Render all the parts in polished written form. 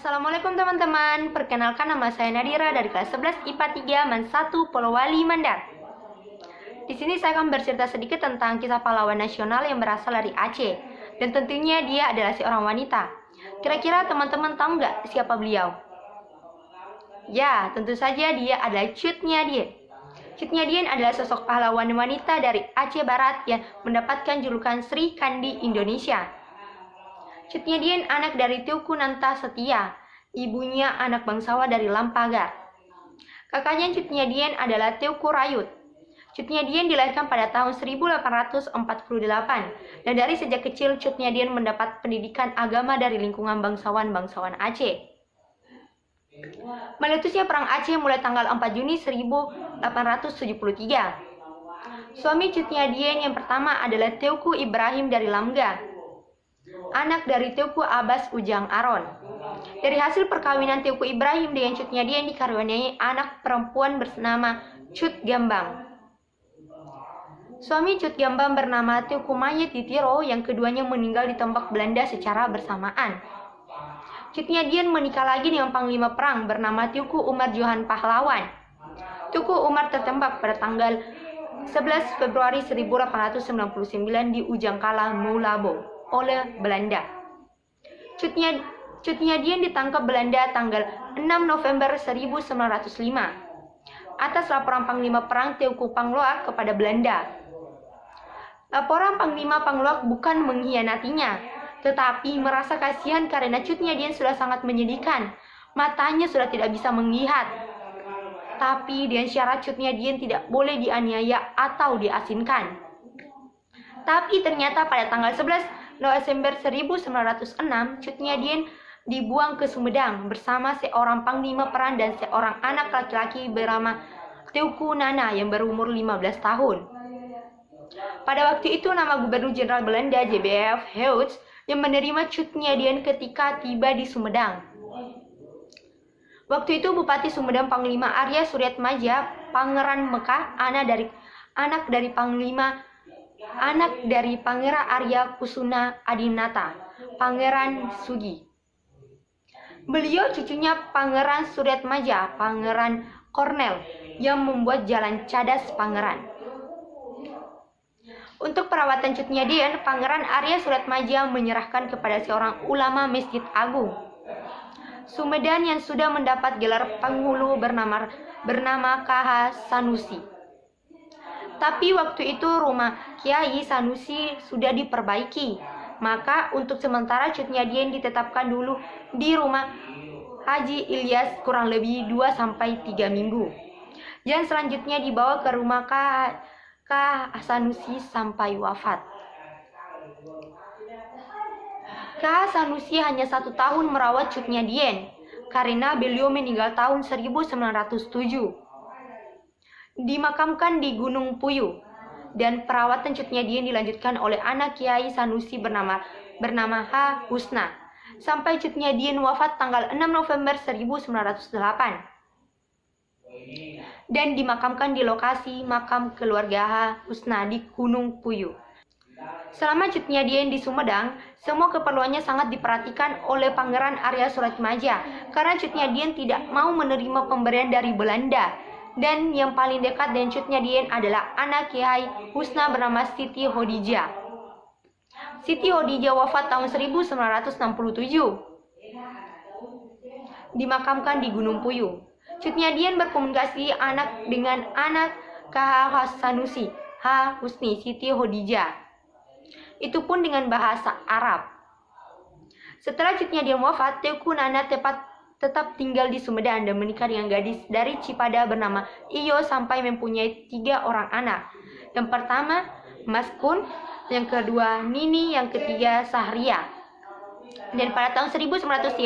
Assalamualaikum teman-teman, perkenalkan nama saya Nadira dari kelas 11 IPA 3 MAN 1 Polowali Mandar. Di sini saya akan bercerita sedikit tentang kisah pahlawan nasional yang berasal dari Aceh. Dan tentunya dia adalah seorang wanita. Kira-kira teman-teman tahu nggak siapa beliau? Ya, tentu saja dia adalah Cut Nyadien. Cut Nyadien adalah sosok pahlawan wanita dari Aceh Barat yang mendapatkan julukan Sri Kandi Indonesia. Cut Nyadien anak dari Teuku Nanta Setia, ibunya anak bangsawan dari Lampagar. Kakaknya Cut Nyadien adalah Teuku Rayut. Cut Nyadien dilahirkan pada tahun 1848 dan dari sejak kecil Cut Nyadien mendapat pendidikan agama dari lingkungan bangsawan-bangsawan Aceh. Meletusnya Perang Aceh mulai tanggal 4 Juni 1873. Suami Cut Nyadien yang pertama adalah Teuku Ibrahim dari Lamga, anak dari Teuku Abbas Ujang Aron. Dari hasil perkawinan Teuku Ibrahim dengan Cut Nyadien dikaruniai anak perempuan bernama Cut Gambang. Suami Cut Gambang bernama Teuku Mayit Ditiro, yang keduanya meninggal ditembak Belanda secara bersamaan. Cut Nyadien menikah lagi dengan panglima perang bernama Teuku Umar Johan Pahlawan. Teuku Umar tertembak pada tanggal 11 Februari 1899 di Ujangkala, Mulabo oleh Belanda. Cut Nyadien ditangkap Belanda tanggal 6 November 1905 atas laporan panglima perang Teuku Pangloak kepada Belanda. Laporan panglima Pangloak bukan mengkhianatinya, tetapi merasa kasihan karena Cut Nyadien sudah sangat menyedihkan. Matanya sudah tidak bisa melihat. Tapi dengan syarat Cut Nyadien tidak boleh dianiaya atau diasinkan. Tapi ternyata pada tanggal 11 Desember 1906, Cut Nyadien dibuang ke Sumedang bersama seorang panglima perang dan seorang anak laki-laki bernama Teuku Nana yang berumur 15 tahun. Pada waktu itu nama Gubernur Jenderal Belanda J.B.F. Heuts yang menerima Cut Nyadien ketika tiba di Sumedang. Waktu itu Bupati Sumedang Panglima Arya Suryatmaja Pangeran Mekah, anak dari Pangeran Arya Kusuna Adinata Pangeran Sugi. Beliau cucunya Pangeran Suryatmaja Pangeran Kornel yang membuat jalan Cadas Pangeran. Untuk perawatan Cut Nyadien, Pangeran Arya Suryatmaja menyerahkan kepada seorang ulama Masjid Agung Sumedang yang sudah mendapat gelar penghulu bernama KH Sanusi. Tapi waktu itu rumah Kiai Sanusi sudah diperbaiki, maka untuk sementara Cut Nyadien ditetapkan dulu di rumah Haji Ilyas kurang lebih 2-3 minggu. Dan selanjutnya dibawa ke rumah KH Sanusi sampai wafat. KH Sanusi hanya 1 tahun merawat Cut Nyadien karena beliau meninggal tahun 1907. Dimakamkan di Gunung Puyuh dan perawatan Cut Nyadien dilanjutkan oleh anak Kiai Sanusi bernama H. Husna sampai Cut Nyadien wafat tanggal 6 November 1908 dan dimakamkan di lokasi makam keluarga H. Husna di Gunung Puyuh. Selama Cut Nyadien di Sumedang, semua keperluannya sangat diperhatikan oleh Pangeran Arya Suryatmaja karena Cut Nyadien tidak mau menerima pemberian dari Belanda. Dan yang paling dekat dengan Cut Nyadien adalah anak Kiai Husna bernama Siti Hodijah. Siti Hodijah wafat tahun 1967. Dimakamkan di Gunung Puyuh. Cut Nyadien berkomunikasi dengan anak KH Sanusi, H. Husni, Siti Hodijah. Itu pun dengan bahasa Arab. Setelah Cut Nyadien wafat, Teuku Nana tetap tinggal di Sumedang dan menikah dengan gadis dari Cipada bernama Iyo sampai mempunyai 3 orang anak. Yang pertama Mas Kun, yang kedua Nini, yang ketiga Sahria. Dan pada tahun 1930,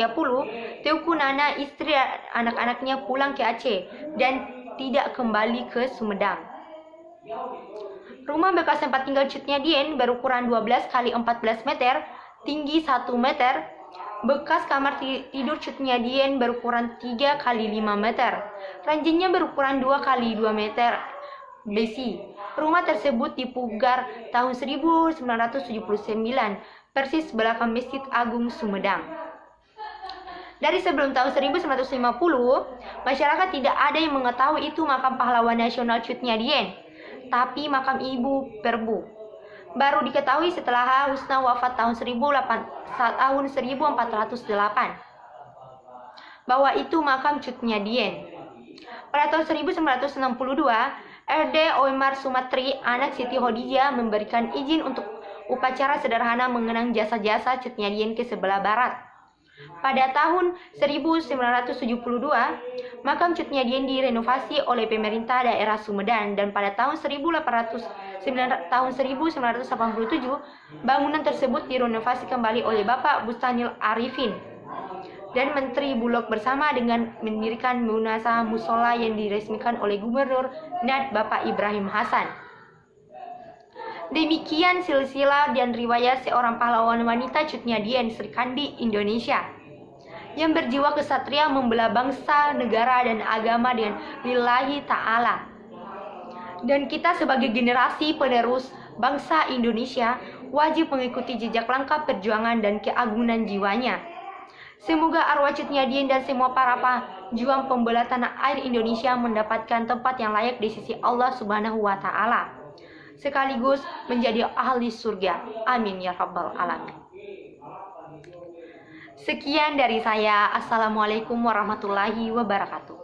Teuku Nana istri anak-anaknya pulang ke Aceh dan tidak kembali ke Sumedang. Rumah bekas tempat tinggal Cut Nyadien berukuran 12 x 14 meter, tinggi 1 meter. Bekas kamar tidur Cut Nyadien berukuran 3 x 5 meter. Ranjangnya berukuran 2 x 2 meter besi. Rumah tersebut dipugar tahun 1979, persis belakang Masjid Agung Sumedang. Dari sebelum tahun 1950, masyarakat tidak ada yang mengetahui itu makam pahlawan nasional Cut Nyak Dien, tapi makam Ibu Perbu. Baru diketahui setelah Husna wafat tahun 1408 bahwa itu makam Cut Nyak Dien. Pada tahun 1962, RD Omar Sumatri, anak Siti Khadijah, memberikan izin untuk upacara sederhana mengenang jasa-jasa Cut Nyak Dien ke sebelah barat. Pada tahun 1972, makam Cut Nyak Dien direnovasi oleh pemerintah daerah Sumedang, dan pada tahun 1987, bangunan tersebut direnovasi kembali oleh Bapak Bustanil Arifin dan Menteri Bulog bersama dengan mendirikan Munasa Musola yang diresmikan oleh Gubernur NAD Bapak Ibrahim Hasan. Demikian silsilah dan riwayat seorang pahlawan wanita Cut Nyak Dien Sri Kandi Indonesia yang berjiwa kesatria membela bangsa, negara, dan agama dengan lillahi ta'ala. Dan kita sebagai generasi penerus bangsa Indonesia wajib mengikuti jejak langkah perjuangan dan keagungan jiwanya. Semoga arwah Cut Nyak Dien dan semua para pejuang pembela tanah air Indonesia mendapatkan tempat yang layak di sisi Allah Subhanahu wa Ta'ala, sekaligus menjadi ahli surga. Amin ya rabbal alamin. Sekian dari saya. Assalamualaikum warahmatullahi wabarakatuh.